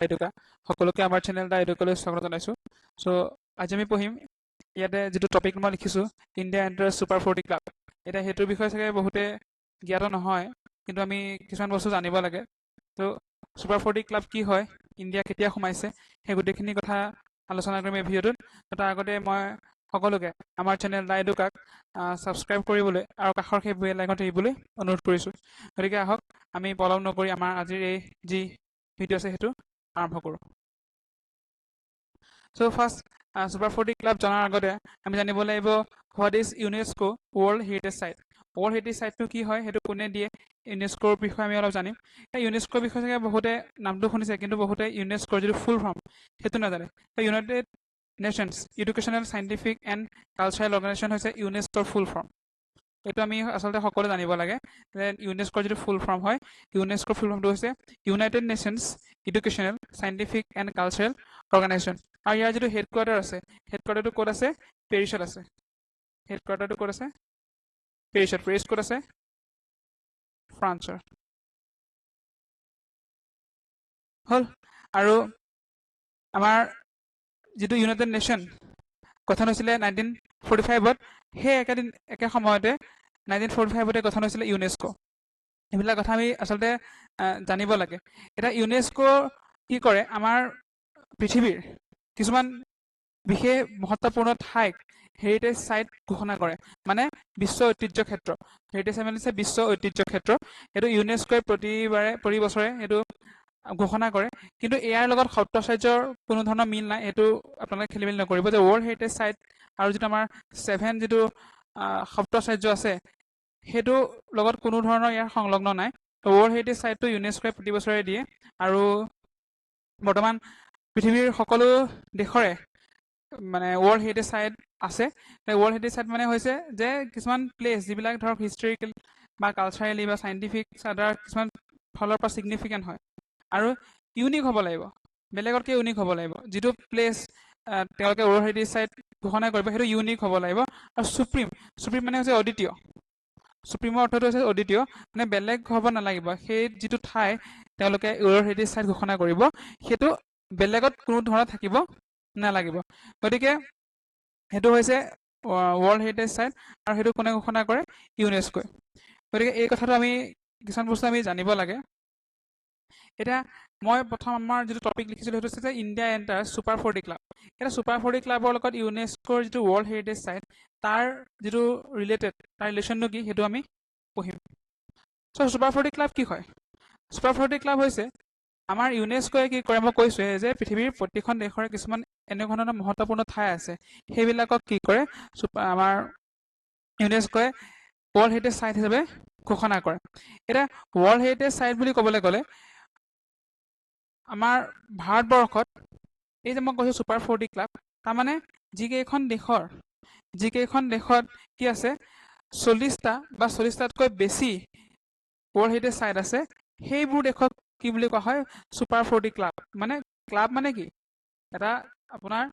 এডুকা সকলোকে আমাৰ চেনেল দা এডুকালৈ স্বাগত জনাইছোঁ। চ' আজি আমি পঢ়িম ইয়াতে যিটো টপিক মই লিখিছোঁ, ইণ্ডিয়া এণ্টাৰ্ছ ছুপাৰ 40 ক্লাব। এতিয়া সেইটোৰ বিষয়ে চাগে বহুতে জ্ঞাত নহয়, কিন্তু আমি কিছুমান বস্তু জানিব লাগে। ত' ছুপাৰ 40 ক্লাব কি হয়, ইণ্ডিয়া কেতিয়া সোমাইছে, সেই গোটেইখিনি কথা আলোচনা কৰিম এই ভিডিঅ'টোত। তাৰ আগতে মই সকলোকে আমাৰ চেনেল দা এডুকাক ছাবস্ক্ৰাইব কৰিবলৈ আৰু কাষৰ সেই বেল আইকনটো টিপিবলৈ অনুৰোধ কৰিছোঁ। গতিকে আহক আমি পলম নকৰি আমাৰ আজিৰ এই যি ভিডিঅ' আছে সেইটো আৰম্ভ কৰোঁ। চ' ফাৰ্ষ্ট ছুপাৰ 40 ক্লাব জনাৰ আগতে আমি জানিব লাগিব what is UNESCO world heritage site. World heritage চাইটটো কি হয়, সেইটো কোনে দিয়ে, ইউনেস্কোৰ বিষয়ে আমি অলপ জানিম। এই ইউনেস্কোৰ বিষয়ে চাগে বহুতে নামটো শুনিছে, কিন্তু বহুতে ইউনেস্কোৰ যিটো ফুল ফৰ্ম সেইটো নাজানে। United nations educational scientific and cultural organisation হৈছে ইউনেস্কোৰ ফুল ফৰ্ম। এইটো আমি আচলতে সকলোৱে জানিব লাগে যে ইউনেস্কোৰ যিটো ফুল ফৰ্ম হয়, ইউনেস্কোৰ ফুল ফৰ্মটো হৈছে United nations educational scientific and cultural organisation. আৰু ইয়াৰ যিটো হেডকোৱাৰ্টাৰ আছে, হেডকোৱাৰ্টাৰটো ক'ত আছে, পেৰিছত আছে। হেডকোৱাৰ্টাৰটো ক'ত আছে, পেৰিছত। পেৰিছ ক'ত আছে, ফ্ৰান্সৰ। হ'ল। আৰু আমাৰ যিটো ইউনাইটেড নেশ্যন গঠন হৈছিলে 1945-ত, সেই একে সময়তে 1945-তে গঠন হৈছিলে ইউনেস্কো। এইবিলাক কথা আমি আচলতে জানিব লাগে। এতিয়া ইউনেস্কো কি কৰে, আমাৰ পৃথিৱীৰ কিছুমান বিশেষ মহত্বপূৰ্ণ ঠাইক হেৰিটেজ চাইট ঘোষণা কৰে, মানে বিশ্ব ঐতিহ্য ক্ষেত্ৰ। হেৰিটেজ চাইট মানে বিশ্ব ঐতিহ্য ক্ষেত্ৰ। এইটো ইউনেস্কোই প্ৰতি বছৰে এইটো ঘোষণা কৰে। কিন্তু ইয়াৰ লগত সপ্তাচাৰ্যৰ কোনো ধৰণৰ মিল নাই। এইটো আপোনালোকে খেলি মেলি নকৰিব যে ৱৰ্ল্ড হেৰিটেজ চাইট আৰু যিটো আমাৰ 7 যিটো সপ্তাচাৰ্য আছে, সেইটো লগত কোনো ধৰণৰ ইয়াৰ সংলগ্ন নাই। ৱৰ্ল্ড হেৰিটেজ চাইটটো ইউনেস্কোই প্ৰতি বছৰে দিয়ে। আৰু বৰ্তমান পৃথিৱীৰ সকলো দেশৰে মানে ৱৰ্ল্ড হেৰিটেজ চাইট আছে। ৱৰ্ল্ড হেৰিটেজ চাইট মানে হৈছে যে কিছুমান প্লেচ যিবিলাক ধৰক হিষ্টৰিকেল বা কালচাৰেলি বা চাইণ্টিফিক আদাৰ কিছুমান ফালৰ পৰা ছিগনিফিকেণ্ট হয় আৰু ইউনিক হ'ব লাগিব, বেলেগতকৈ ইউনিক হ'ব লাগিব। যিটো প্লেচ তেওঁলোকে ৱৰ্ল্ড হেৰিটেজ চাইট ঘোষণা কৰিব, সেইটো ইউনিক হ'ব লাগিব। আৰু চুপ্ৰিম মানে হৈছে অদ্বিতীয়। চুপ্ৰিমৰ অৰ্থটো হৈছে অদ্বিতীয়, মানে বেলেগ হ'ব নালাগিব। সেই যিটো ঠাই তেওঁলোকে ৱৰ্ল্ড হেৰিটেজ চাইট ঘোষণা কৰিব, সেইটো বেলেগত কোনো ধৰণত থাকিব নালাগিব। গতিকে সেইটো হৈছে ৱৰ্ল্ড হেৰিটেজ চাইট, আৰু সেইটো কোনে ঘোষণা কৰে, ইউনেস্কোই। গতিকে এই কথাটো আমি কিছুমান বস্তু আমি জানিব লাগে। এতিয়া মই প্ৰথম আমাৰ যিটো টপিক লিখিছিলোঁ সেইটো হৈছে যে ইণ্ডিয়া এণ্টাৰ্ছ ছুপাৰ 40 ক্লাব। এতিয়া ছুপাৰ 40 ক্লাবৰ লগত ইউনেস্কোৰ যিটো ৱৰ্ল্ড হেৰিটেজ চাইট, তাৰ যিটো ৰিলেটেড, তাৰ ৰিলেশ্যনটো কি, সেইটো আমি পঢ়িম। চ' ছুপাৰ 40 ক্লাব কি হয়? ছুপাৰ 40 ক্লাব হৈছে আমাৰ ইউনেস্কোৱে কি কৰে, মই কৈছোঁৱে যে পৃথিৱীৰ প্ৰতিখন দেশৰে কিছুমান এনেকুৱা ধৰণৰ মহত্বপূৰ্ণ ঠাই আছে, সেইবিলাকক কি কৰে, আমাৰ ইউনেস্কোৱে ৱৰ্ল্ড হেৰিটেজ চাইট হিচাপে ঘোষণা কৰে। এতিয়া ৱৰ্ল্ড হেৰিটেজ চাইট বুলি ক'বলৈ গ'লে আমাৰ ভাৰতবৰ্ষত এই যে মই কৈছোঁ ছুপাৰ 40 ক্লাব, তাৰমানে যিকেইখন দেশত কি আছে, 40টা বা 40টাতকৈ বেছি ৱৰ্ল্ড হেৰিটেজ চাইট আছে, সেইবোৰ দেশক কি বুলি কোৱা হয়, ছুপাৰ 40 ক্লাব। মানে ক্লাব মানে কি, এটা আপোনাৰ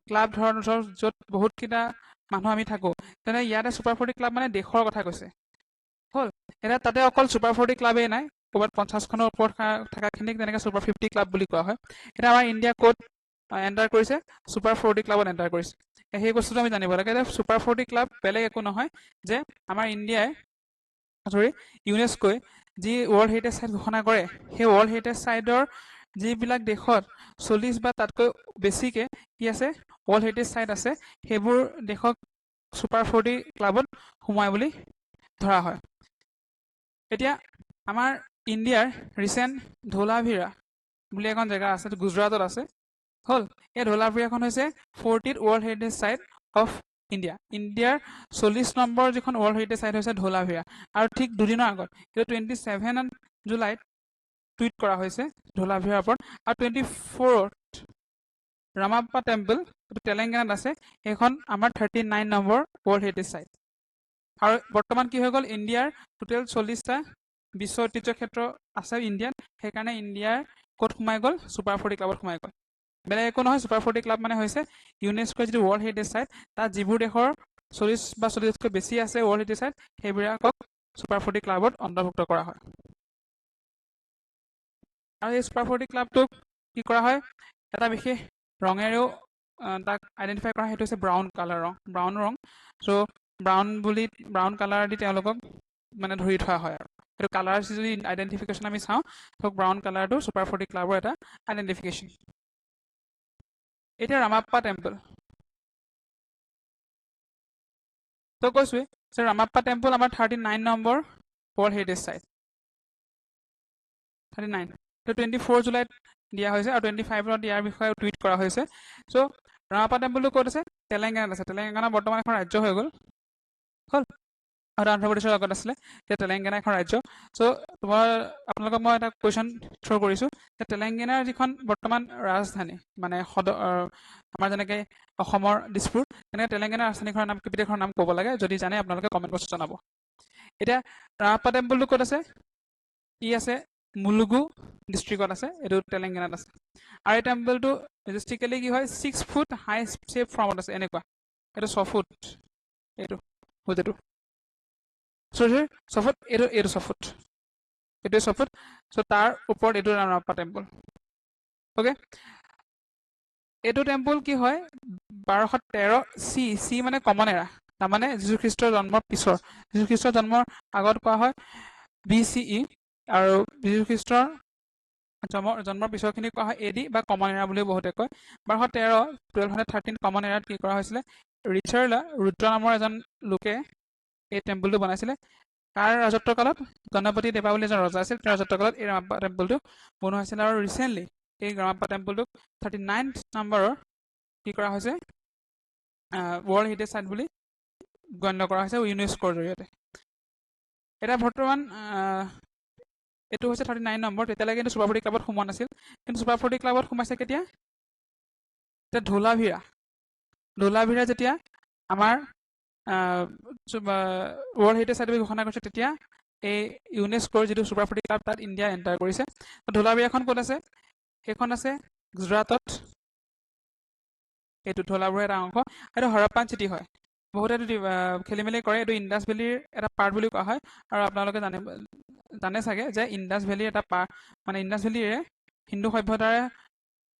ক্লাব ধৰণৰ য'ত বহুতকেইটা মানুহ আমি থাকোঁ, তেনে ইয়াতে ছুপাৰ 40 ক্লাব মানে দেশৰ কথা কৈছে। হ'ল। এতিয়া তাতে অকল ছুপাৰ 40 ক্লাবেই নাই, ক'ৰবাত 50খনৰ ওপৰত থকাখিনিক তেনেকৈ ছুপাৰ 50 ক্লাব বুলি কোৱা হয়। এতিয়া আমাৰ ইণ্ডিয়া ক'ত এণ্টাৰ কৰিছে, ছুপাৰ 40 ক্লাবত এণ্টাৰ কৰিছে। সেই বস্তুটো আমি জানিব লাগে যে ছুপাৰ 40 ক্লাব বেলেগ একো নহয়, যে আমাৰ ইউনেস্কোই যি ৱৰ্ল্ড হেৰিটেজ চাইট ঘোষণা কৰে, সেই ৱৰ্ল্ড হেৰিটেজ চাইটৰ যিবিলাক দেশত 40 বা তাতকৈ বেছিকৈ কি আছে, ৱৰ্ল্ড হেৰিটেজ চাইট আছে, সেইবোৰ দেশক ছুপাৰ 40 ক্লাবত সোমাই বুলি ধৰা হয়। এতিয়া আমাৰ ইণ্ডিয়াৰ ৰিচেণ্ট ধৌলাভিৰা বুলি এখন জেগা আছে, গুজৰাটত আছে। হ'ল। এই ধৌলাভিৰাখন হৈছে 40th world heritage site of India. ইণ্ডিয়াৰ 40 নম্বৰ যিখন ৱৰ্ল্ড হেৰিটেজ চাইট হৈছে ধৌলাভিৰা। আৰু ঠিক দুদিনৰ আগত, এইটো 27 জুলাইত টুইট কৰা হৈছে ধৌলাভিৰাৰ ওপৰত। আৰু 24th ৰামাপ্পা টেম্পল, এইটো তেলেংগানাত আছে, সেইখন আমাৰ 39 নম্বৰ ৱৰ্ল্ড হেৰিটেজ চাইট। আৰু বৰ্তমান কি হৈ গ'ল, ইণ্ডিয়াৰ টোটেল 40টা বিশ্ব ঐতিহ্য ক্ষেত্ৰ আছে ইণ্ডিয়াত, সেইকাৰণে ইণ্ডিয়াৰ ক'ত সোমাই গ'ল, ছুপাৰ 40 ক্লাবত সোমাই গ'ল। বেলেগ একো নহয়, ছুপাৰ 40 ক্লাব মানে হৈছে ইউনেস্কোৰ যিটো ৱৰ্ল্ড হেৰিটেজ চাইট, তাত যিবোৰ দেশৰ 40 বা 40তকৈ বেছি আছে ৱৰ্ল্ড হেৰিটেজ চাইট, সেইবিলাকক ছুপাৰ 40 ক্লাবত অন্তৰ্ভুক্ত কৰা হয়। আৰু এই ছুপাৰ 40 ক্লাবটোক কি কৰা হয় এটা বিশেষ ৰঙেৰেও তাক আইডেণ্টিফাই কৰা সেইটো হৈছে ব্ৰাউন কালাৰ ব্ৰাউন ৰং চ' ব্ৰাউন কালাৰ দি তেওঁলোকক মানে ধৰি থোৱা হয় আৰু সেইটো কালাৰ যদি আইডেণ্টিফিকেশ্যন আমি চাওঁ ত' ব্ৰাউন কালাৰটো ছুপাৰ 40 ক্লাবৰ এটা আইডেণ্টিফিকেশ্যন এতিয়া ৰামাপ্পা টেম্পল তো কৈছোৱে যে ৰামাপ্পা টেম্পল আমাৰ 39 নম্বৰ ৱৰ্ল্ড হেৰিটেজ চাইট 39 তো 24 জুলাইত দিয়া হৈছে আৰু 25ত ইয়াৰ বিষয়ে টুইট কৰা হৈছে চ' ৰামাপ্পা টেম্পলটো ক'ত আছে তেলেংগানাত আছে তেলেংগানা বৰ্তমান এখন ৰাজ্য হৈ গ'ল আৰু অন্ধ্ৰপ্ৰদেশৰ লগত আছিলে এতিয়া তেলেংগানা এখন ৰাজ্য চ' আপোনালোকক মই এটা কুৱেশ্যন থ্ৰ' কৰিছোঁ যে তেলেংগানাৰ যিখন বৰ্তমান ৰাজধানী মানে আমাৰ যেনেকৈ অসমৰ দিছপুৰ তেনেকৈ তেলেংগানাৰ ৰাজধানীখনৰ নাম কেইবিধখনৰ নাম ক'ব লাগে যদি জানে আপোনালোকে কমেণ্ট বক্সত জনাব এতিয়া ৰামাপ্পা টেম্পলটো ক'ত আছে ই আছে মুলুগু ডিষ্ট্ৰিক্টত আছে এইটো তেলেংগানাত আছে আৰু এই টেম্পলটো মেজেষ্টিকেলি কি হয় 6 ফুট হাই শ্বেপ ফৰ্মত আছে এনেকুৱা এইটো 6 ফুট এইটো বুজেটো চৰি 6 ফুট এইটো 6 ফুট এইটোৱে 6 ফুট চ' তাৰ ওপৰত এইটো ৰামাপ্পা টেম্পল অ'কে এইটো টেম্পল কি হয় 1213 চি মানে কমন এৰা তাৰমানে যীশুখ্ৰীষ্টৰ জন্মৰ পিছৰ যীশুখ্ৰীষ্টৰ জন্মৰ আগত কোৱা হয় BCE আৰু যীশুখ্ৰীষ্টৰ জন্মৰ পিছৰখিনি কোৱা হয় AD বা কমন এৰা বুলিও বহুতে কয় 1213 কমন এৰাত কি কৰা হৈছিলে ৰুদ্ৰ নামৰ এজন লোকে এই টেম্পলটো বনাইছিলে তাৰ ৰাজত্ব কালত গণপতি দেৱা বুলি এজন ৰজা আছিল তেওঁৰ ৰাজত্ব কালত এই ৰামাপ্পা টেম্পলটো বনোৱা হৈছিল আৰু ৰিচেণ্টলি এই ৰামাপ্পা টেম্পলটোক 39 নম্বৰৰ কি কৰা হৈছে ৱৰ্ল্ড হেৰিটেজ চাইট বুলি গণ্য কৰা হৈছে ইউনেস্কোৰ জৰিয়তে এতিয়া বৰ্তমান এইটো হৈছে 39 নম্বৰ তেতিয়ালৈকে কিন্তু ছুপাৰ 40 ক্লাবত সোমোৱা নাছিল কিন্তু ছুপাৰ 40 ক্লাবত সোমাইছে কেতিয়া এতিয়া ধোলাভিৰা যেতিয়া আমাৰ ৱৰ্ল্ড হেৰিটেজ চাইট বুলি ঘোষণা কৰিছে তেতিয়া এই ইউনেস্কোৰ যিটো ছুপাৰ 40 ক্লাব তাত ইণ্ডিয়া এণ্টাৰ কৰিছে ধোলাভিৰাখন ক'ত আছে সেইখন আছে গুজৰাটত এইটো ধোলাভিৰাৰ এটা অংশ এইটো হৰপ্পান চিটি হয় বহুতে খেলি মেলি কৰে এইটো ইণ্ডাছ ভেলীৰ এটা পাৰ্ট বুলি কোৱা হয় আৰু আপোনালোকে জানে চাগে যে ইণ্ডাছ ভেলীৰ এটা মানে ইণ্ডাছ ভেলীৰে হিন্দু সভ্যতাৰে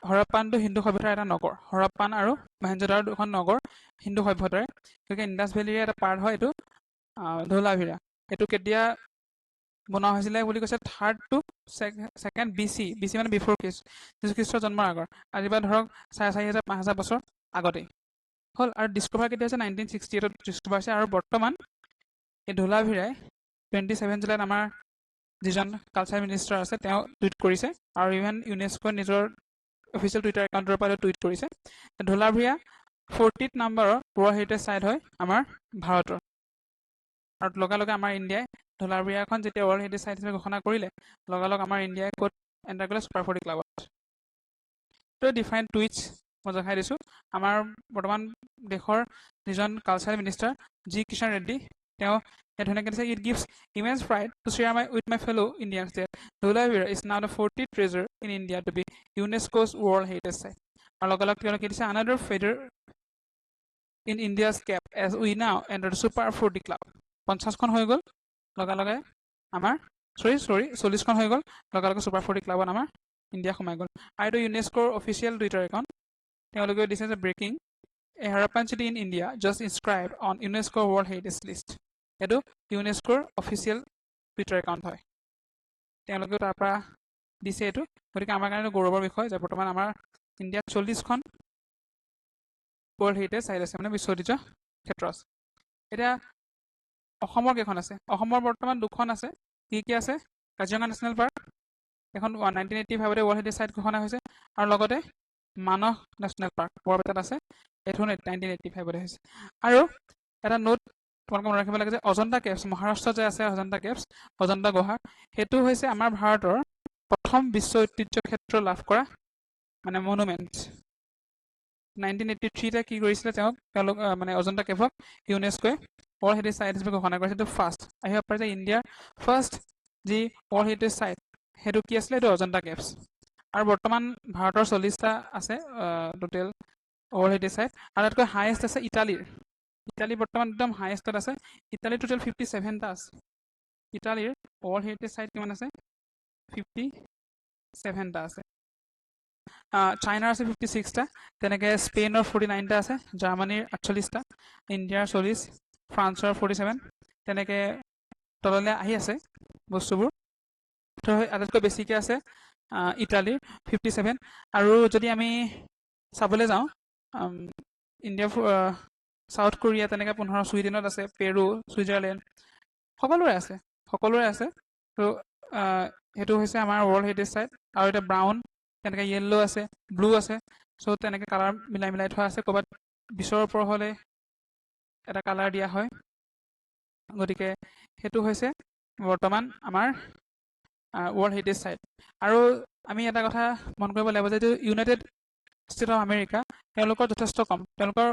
হৰপ্পানটো হিন্দু সভ্যতাৰ এটা নগৰ হৰপ্পান আৰু মহেঞ্জোদাৰো দুখন নগৰ হিন্দু সভ্যতাৰে গতিকে ইণ্ডাছ ভেলীৰে এটা পাৰ্ট হয় এইটো ধোলাভিৰা এইটো কেতিয়া বনোৱা হৈছিলে বুলি কৈছে 3rd to 2nd BC মানে বিফৰ যীশুখ্ৰীষ্টৰ জন্মৰ আগৰ আজিৰ পৰা ধৰক 4,500 বছৰ আগতেই হ'ল আৰু ডিস্কভাৰ কেতিয়া হৈছে 1968ত ডিস্কভাৰ হৈছে আৰু বৰ্তমান এই ধোলাভিৰাই 27 জুলাইত আমাৰ যিজন কালচাৰ মিনিষ্টাৰ আছে তেওঁ টুইট কৰিছে আৰু ইভেন ইউনেস্কোৰ নিজৰ অফিচিয়েল টুইটাৰ একাউণ্টৰ পৰা টুইট কৰিছে ধোলাভিৰা 40th নম্বৰৰ ৱৰ্ল্ড হেৰিটেজ চাইট হয় আমাৰ ভাৰতৰ আৰু লগালগে আমাৰ ইণ্ডিয়াই ধোলাভিৰাখন যেতিয়া ৱৰ্ল্ড হেৰিটেজ চাইট হিচাপে ঘোষণা কৰিলে লগালগ আমাৰ ইণ্ডিয়াই ক'ত এণ্টাৰ কৰিলে ছুপাৰ 40 ক্লাবত ত' ডিফাৰেণ্ট টুইটছ মই দেখাই দিছোঁ আমাৰ বৰ্তমান দেশৰ যিজন cultural minister G Kishan Reddy তেওঁ ধুনীয়াকৈ দিছে it gives immense pride to share with my fellow Indians that Dholavira is now the 40th treasure in India to be UNESCO's world heritage site আৰু লগালগ তেওঁলোকে দিছে another feather in India's cap as we now enter the super 40 club 50খন হৈ গ'ল লগালগে আমাৰ 40খন হৈ গ'ল লগালগে ছুপাৰ 40 ক্লাবত আমাৰ ইণ্ডিয়া সোমাই গ'ল আৰু এইটো ইউনেস্কোৰ অফিচিয়েল টুইটাৰ একাউণ্ট তেওঁলোকে দিছে যে breaking a Harappan city in India just inscribed on UNESCO world heritage list এইটো ইউনেস্কোৰ অফিচিয়েল টুইটাৰ একাউণ্ট হয় তেওঁলোকেও তাৰ পৰা দিছে এইটো গতিকে আমাৰ কাৰণে গৌৰৱৰ বিষয় যে বৰ্তমান আমাৰ ইণ্ডিয়াত 40খন ৱৰ্ল্ড হেৰিটেজ চাইট আছে মানে বিশ্ব ঐতিহ্য ক্ষেত্ৰ আছে এতিয়া অসমৰ কেইখন আছে অসমৰ বৰ্তমান 2খন আছে কি আছে কাজিৰঙা নেশ্যনেল পাৰ্ক এখন 1985তে ৱৰ্ল্ড হেৰিটেজ চাইট ঘোষণা হৈছে আৰু লগতে মানস নেশ্যনেল পাৰ্ক বৰপেটাত আছে এইটো 1985তে হৈছে আৰু এটা নোট তোমালোকে মনত ৰাখিব লাগে যে অজন্তা কেভছ মহাৰাষ্ট্ৰত যে আছে অজন্তা কেভছ অজন্তা গুহা সেইটো হৈছে আমাৰ ভাৰতৰ প্ৰথম বিশ্ব ঐতিহ্য ক্ষেত্ৰ লাভ কৰা মানে মনুমেণ্ট 1983তে কি কৰিছিলে তেওঁলোক মানে অজন্তা কেভক ইউনেস্কোৱে ৱৰ্ল্ড হেৰিটেজ চাইট হিচাপে ঘোষণা কৰিছে এইটো ফাৰ্ষ্ট আহিব পাৰে যে ইণ্ডিয়াৰ ফাৰ্ষ্ট যি ৱৰ্ল্ড হেৰিটেজ চাইট সেইটো কি আছিলে এইটো অজন্তা কেভছ আৰু বৰ্তমান ভাৰতৰ 40টা আছে টোটেল ৱৰ্ল্ড হেৰিটেজ চাইট আৰু তাতকৈ হায়েষ্ট আছে ইটালী বৰ্তমান একদম হায়েষ্টত আছে ইটালী টোটেল 57টা আছে ইটালীৰ ৱৰ্ল্ড হেৰিটেজ চাইট কিমান আছে 7টা আছে। চাইনাৰ আছে 56টা, তেনেকৈ স্পেইনৰ 49টা আছে, জাৰ্মানীৰ 48টা, ইণ্ডিয়াৰ 40, ফ্ৰান্সৰ 47, তেনেকৈ তললৈ আহি আছে বস্তুবোৰ। তো আটাইতকৈ বেছিকৈ আছে ইটালীৰ 57, আৰু যদি আমি চাবলৈ যাওঁ ইণ্ডিয়া, চাউথ কোৰিয়া তেনেকৈ 15, ছুইডেনত আছে, পেৰু, ছুইজাৰলেণ্ড, সকলোৰে আছে। তো সেইটো হৈছে আমাৰ ৱৰ্ল্ড হেৰিটেজ চাইট। আৰু এতিয়া ব্ৰাউন, তেনেকৈ য়েল্ল' আছে, ব্লু আছে, চ' তেনেকৈ কালাৰ মিলাই থোৱা আছে। ক'ৰবাত 20ৰ ওপৰ হ'লে এটা কালাৰ দিয়া হয়। গতিকে সেইটো হৈছে বৰ্তমান আমাৰ ৱৰ্ল্ড হেৰিটেজ চাইট। আৰু আমি এটা কথা মন কৰিব লাগিব যে ইউনাইটেড ষ্টেট অফ আমেৰিকা, তেওঁলোকৰ যথেষ্ট কম, তেওঁলোকৰ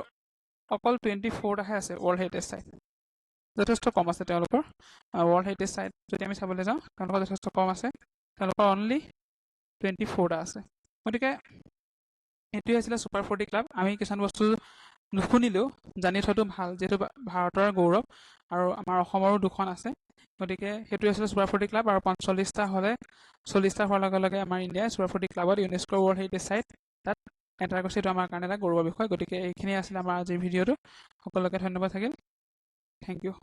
অকল 24টাহে আছে ৱৰ্ল্ড হেৰিটেজ চাইট। যথেষ্ট কম আছে তেওঁলোকৰ ৱৰ্ল্ড হেৰিটেজ চাইট। যদি আমি চাবলৈ যাওঁ তেওঁলোকৰ যথেষ্ট কম আছে, তেওঁলোকৰ অনলি 24টা আছে। গতিকে এইটোৱে আছিলে ছুপাৰ 40 ক্লাব। আমি কিছুমান বস্তু নুশুনিলেও জানি থোৱাটো ভাল, যিহেতু ভাৰতৰ গৌৰৱ আৰু আমাৰ অসমৰো 2খন আছে। গতিকে সেইটোৱে আছিলে ছুপাৰ 40 ক্লাব। আৰু 45টা হ'লে 40টা হোৱাৰ লগে লগে আমাৰ ইণ্ডিয়াই ছুপাৰ 40 ক্লাবত ইউনেস্কোৰ ৱৰ্ল্ড হেৰিটেজ চাইট তাত এণ্টাৰ কৰিছে। এইটো আমাৰ কাৰণে এটা গৌৰৱৰ বিষয়। গতিকে এইখিনিয়ে আছিলে আমাৰ আজিৰ ভিডিঅ'টো। সকলোকে ধন্যবাদ থাকিল। Thank U.